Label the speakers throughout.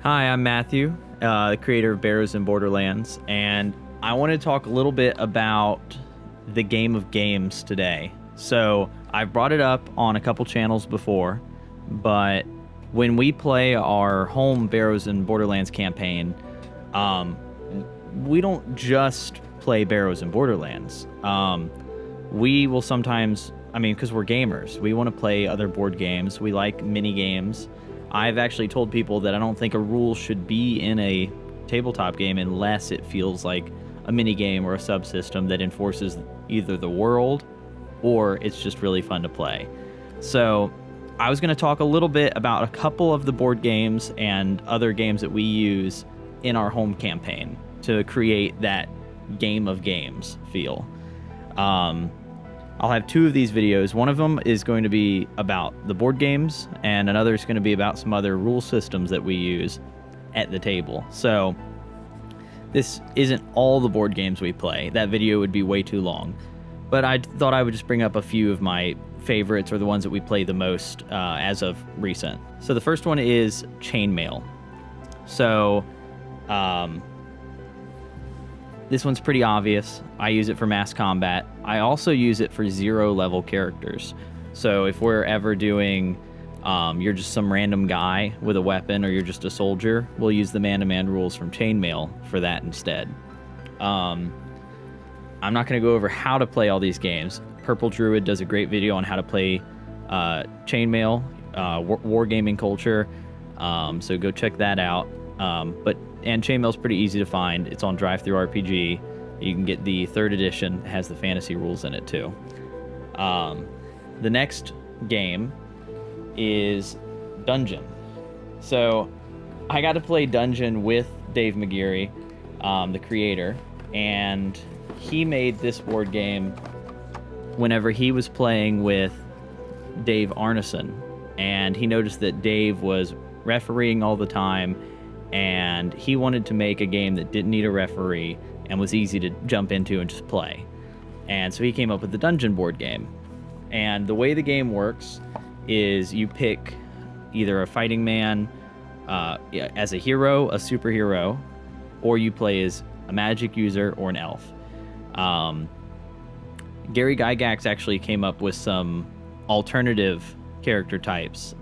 Speaker 1: Hi, I'm Matthew, the creator of Barrows Borderlands, and I want to talk a little bit about the game of games today. So I've brought it up on a couple channels before, but when we play our home Barrows Borderlands campaign, we don't just play Barrows Borderlands. We will sometimes, because we're gamers, we want to play other board games. We like mini games. I've actually told people that I don't think a rule should be in a tabletop game unless it feels like a mini game or a subsystem that enforces either the world or it's just really fun to play. So I was going to talk a little bit about a couple of the board games and other games that we use in our home campaign to create that game of games feel. I'll have two of these videos. One of them is going to be about the board games, and another is going to be about some other rule systems that we use at the table. So this isn't all the board games we play. That video would be way too long. But I thought I would just bring up a few of my favorites or the ones that we play the most as of recent. So the first one is Chainmail. So this one's pretty obvious. I use it for mass combat. I also use it for 0 level characters. So if we're ever doing, you're just some random guy with a weapon or you're just a soldier, we'll use the man-to-man rules from Chainmail for that instead. I'm not going to go over how to play all these games. Purple Druid does a great video on how to play Chainmail, WargameCulture, so go check that out. And Chainmail's pretty easy to find. It's on DriveThruRPG. You can get the 3rd edition. It has the fantasy rules in it too. The next game is Dungeon. So I got to play Dungeon with Dave Megarry, the creator, and he made this board game whenever he was playing with Dave Arneson, and he noticed that Dave was refereeing all the time, and he wanted to make a game that didn't need a referee and was easy to jump into and just play. And so he came up with the Dungeon board game. And the way the game works is you pick either a fighting man as a hero, a superhero, or you play as a magic user or an elf. Gary Gygax actually came up with some alternative character types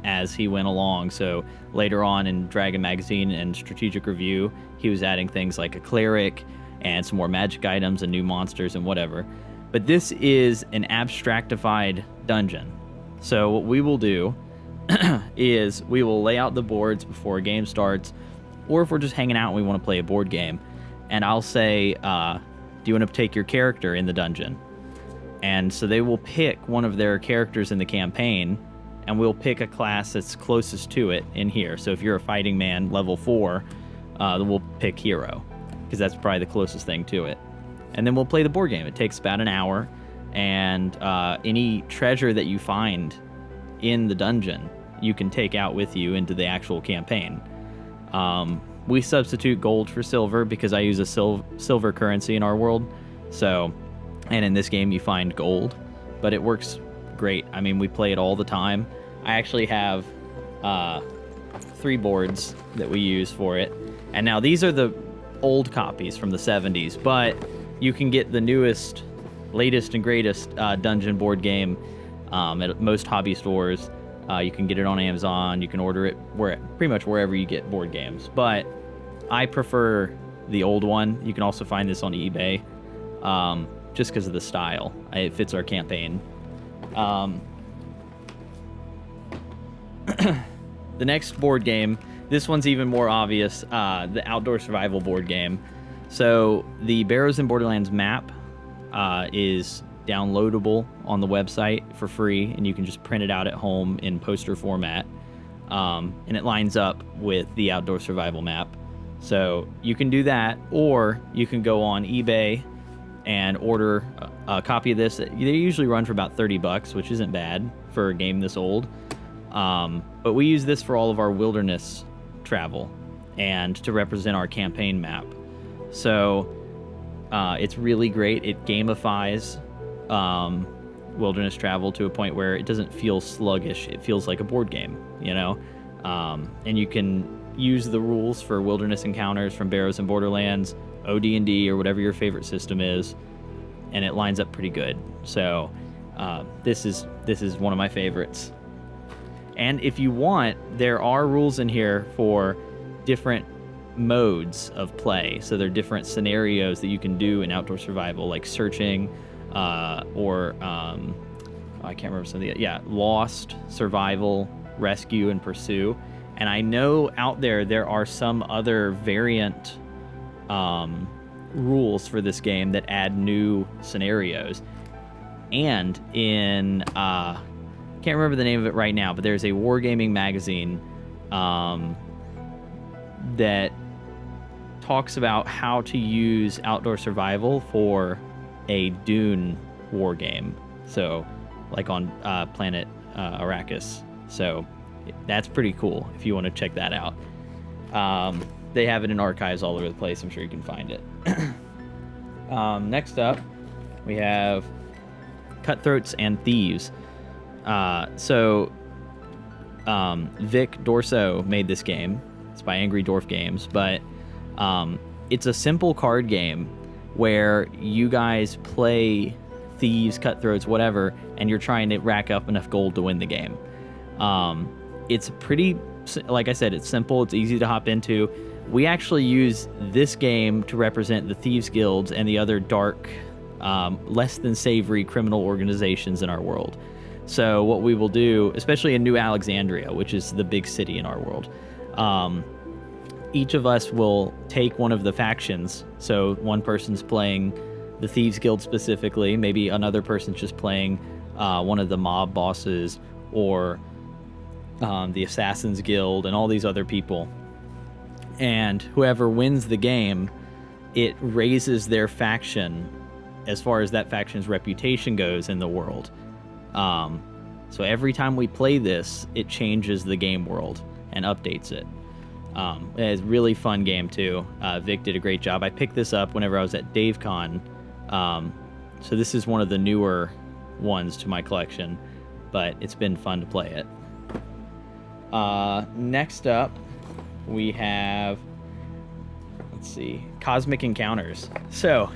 Speaker 1: as he went along. So later on in Dragon Magazine and Strategic Review, he was adding things like a cleric and some more magic items and new monsters and whatever. But this is an abstractified dungeon. So what we will do is we will lay out the boards before a game starts, or if we're just hanging out and we want to play a board game, and I'll say, do you want to take your character in the dungeon? And so they will pick one of their characters in the campaign, and we'll pick a class that's closest to it in here. So if you're a fighting man, level 4, then we'll pick hero, because that's probably the closest thing to it. And then we'll play the board game. It takes about an hour, and any treasure that you find in the dungeon, you can take out with you into the actual campaign. We substitute gold for silver because I use a silver currency in our world. So, and in this game you find gold, but it works great. We play it all the time. I actually have 3 boards that we use for it. And now these are the old copies from the 70s, but you can get the newest, latest and greatest dungeon board game at most hobby stores. You can get it on Amazon. You can order it pretty much wherever you get board games. But I prefer the old one. You can also find this on eBay, just because of the style. It fits our campaign. The next board game, this one's even more obvious, the outdoor survival board game. So the Barrows Borderlands map is downloadable on the website for free, and you can just print it out at home in poster format, and it lines up with the outdoor survival map. So you can do that, or you can go on eBay and order a copy of this. They usually run for about $30, which isn't bad for a game this old. But we use this for all of our wilderness travel and to represent our campaign map. So it's really great. It gamifies wilderness travel to a point where it doesn't feel sluggish. It feels like a board game, And you can use the rules for wilderness encounters from Barrows and Borderlands, OD&D, or whatever your favorite system is, and it lines up pretty good. So this is one of my favorites. And if you want, there are rules in here for different modes of play. So there are different scenarios that you can do in outdoor survival, like searching, or I can't remember some of the, lost, survival, rescue, and pursue. And I know out there are some other variant rules for this game that add new scenarios. And in can't remember the name of it right now, but there's a wargaming magazine that talks about how to use outdoor survival for a Dune war game. So, like on planet Arrakis. So that's pretty cool if you want to check that out. They have it in archives all over the place. I'm sure you can find it. Next up, we have Cutthroats and Thieves. Vic Dorso made this game. It's by Angry Dwarf Games, but it's a simple card game where you guys play thieves, cutthroats, whatever, and you're trying to rack up enough gold to win the game. It's pretty, like I said, it's simple, it's easy to hop into. We actually use this game to represent the Thieves Guilds and the other dark, less than savory criminal organizations in our world. So what we will do, especially in New Alexandria, which is the big city in our world, each of us will take one of the factions. So one person's playing the Thieves Guild specifically, maybe another person's just playing one of the mob bosses, or the Assassins Guild, and all these other people. And whoever wins the game, it raises their faction as far as that faction's reputation goes in the world. So every time we play this, it changes the game world and updates it. It's a really fun game too. Vic did a great job. I picked this up whenever I was at DaveCon. So this is one of the newer ones to my collection, but it's been fun to play it. Next up, we have, let's see, Cosmic Encounters. So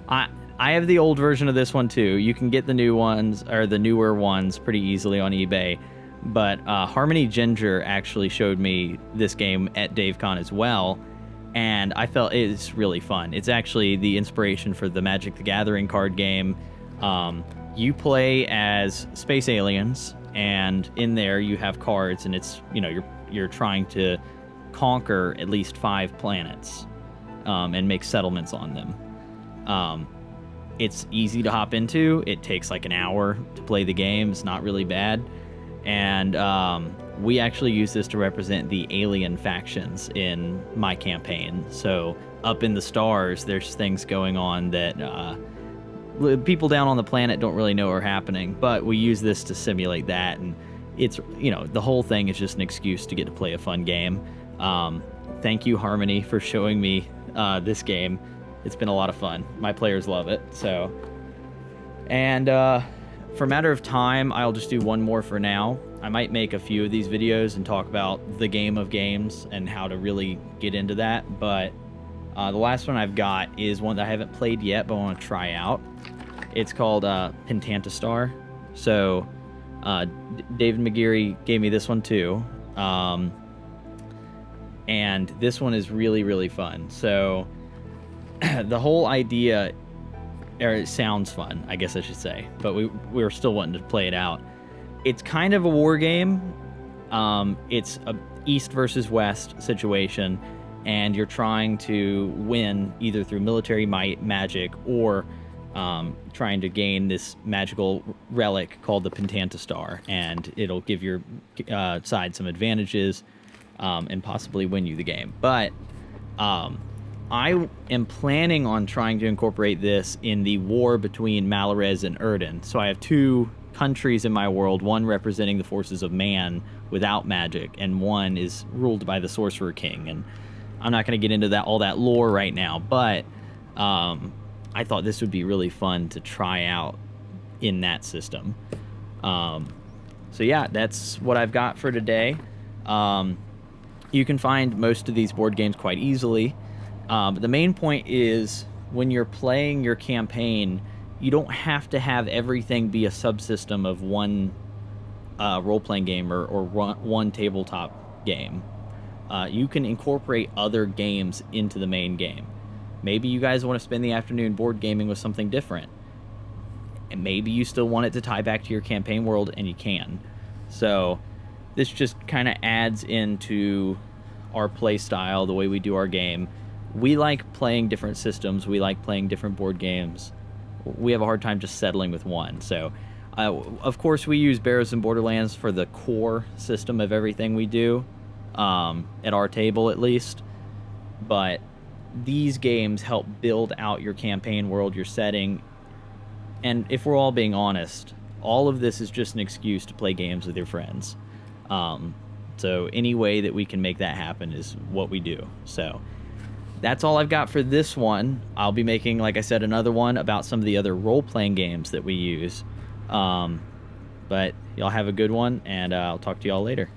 Speaker 1: I have the old version of this one too. You can get the new ones, or the newer ones, pretty easily on eBay. But Harmony Ginger actually showed me this game at DaveCon as well, and I felt it's really fun. It's actually the inspiration for the Magic the Gathering card game. You play as space aliens, and in there you have cards, and it's, you know, you're trying to conquer at least 5 planets and make settlements on them. It's easy to hop into. It takes like an hour to play the game. It's not really bad. And we actually use this to represent the alien factions in my campaign. So up in the stars, there's things going on that people down on the planet don't really know are happening, but we use this to simulate that. And it's, you know, the whole thing is just an excuse to get to play a fun game. Thank you, Harmony, for showing me this game. It's been a lot of fun. My players love it. So, and for a matter of time, I'll just do one more for now. I might make a few of these videos and talk about the game of games and how to really get into that. But the last one I've got is one that I haven't played yet, but I want to try out. It's called Pentantastar. So David Megarry gave me this one too. And this one is really, really fun. So the whole idea, or it sounds fun, I guess I should say, but we're still wanting to play it out. It's kind of a war game. It's a East versus West situation, and you're trying to win either through military might, magic, or trying to gain this magical relic called the Pentantastar, and it'll give your side some advantages and possibly win you the game. But I am planning on trying to incorporate this in the war between Malorez and Erden. So I have 2 countries in my world, one representing the forces of man without magic, and one is ruled by the Sorcerer King. And I'm not going to get into all that lore right now, but I thought this would be really fun to try out in that system. So yeah, that's what I've got for today. You can find most of these board games quite easily. But the main point is when you're playing your campaign, you don't have to have everything be a subsystem of one role-playing game or one tabletop game. You can incorporate other games into the main game. Maybe you guys want to spend the afternoon board gaming with something different. And maybe you still want it to tie back to your campaign world, and you can. So this just kind of adds into our play style, the way we do our game. We like playing different systems. We like playing different board games. We have a hard time just settling with one. So, of course, we use Barrows and Borderlands for the core system of everything we do, at our table at least. But these games help build out your campaign world, your setting. And if we're all being honest, all of this is just an excuse to play games with your friends. So any way that we can make that happen is what we do. So that's all I've got for this one. I'll be making, like I said, another one about some of the other role-playing games that we use. But y'all have a good one, and I'll talk to y'all later.